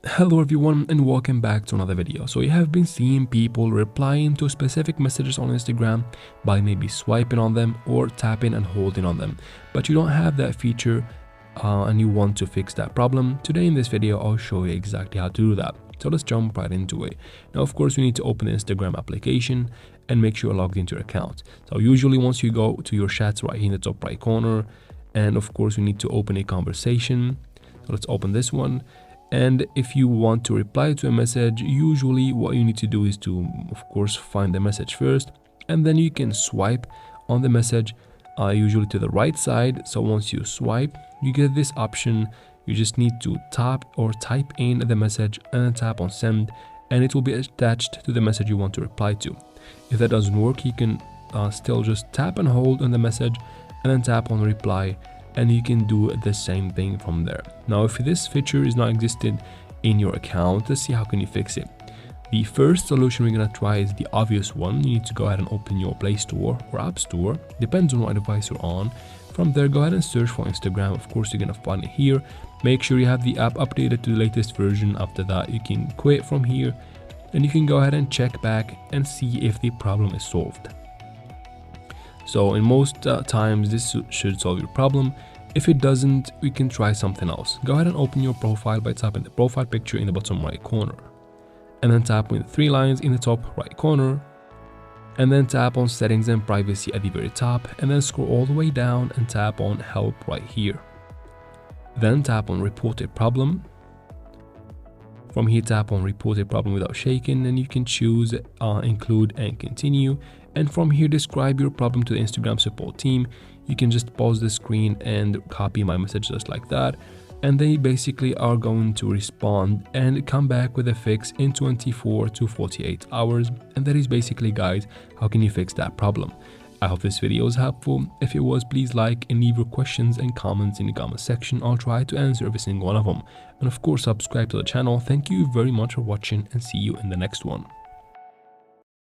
Hello everyone and welcome back to another video. So you have been seeing people replying to specific messages on Instagram by maybe swiping on them or tapping and holding on them, but you don't have that feature and you want to fix that problem. Today in this video I'll show you exactly how to do that. So let's jump right into it. Now of course you need to open the Instagram application and make sure you're logged into your account. So usually once you go to your chats right here in the top right corner, and of course you need to open a conversation. So let's open this one. And if you want to reply to a message, usually what you need to do is to, of course, find the message first, and then you can swipe on the message, usually to the right side. So once you swipe, you get this option. You just need to tap or type in the message and then tap on send, and it will be attached to the message you want to reply to. If that doesn't work, you can still just tap and hold on the message and then tap on reply, and you can do the same thing from there. Now if this feature is not existed in your account, let's see how can you fix it. The first solution we're gonna try is the obvious one. You need to go ahead and open your Play Store or App Store, depends on what device you're on. From there, go ahead and search for Instagram. Of course, you're gonna find it here. Make sure you have the app updated to the latest version. After that, you can quit from here and you can go ahead and check back and see if the problem is solved. So in most times this should solve your problem. If it doesn't, we can try something else. Go ahead and open your profile by tapping the profile picture in the bottom right corner, and then tap on the three lines in the top right corner, and then tap on settings and privacy at the very top, and then scroll all the way down and tap on help right here. Then tap on report a problem. From here, tap on report a problem without shaking, and you can choose include and continue. And from here, describe your problem to the Instagram support team. You can just pause the screen and copy my message just like that, and they basically are going to respond and come back with a fix in 24 to 48 hours. And that is basically, guys, how can you fix that problem. I hope this video was helpful. If it was, please like and leave your questions and comments in the comment section. I'll try to answer every single one of them. And of course, subscribe to the channel. Thank you very much for watching, and see you in the next one.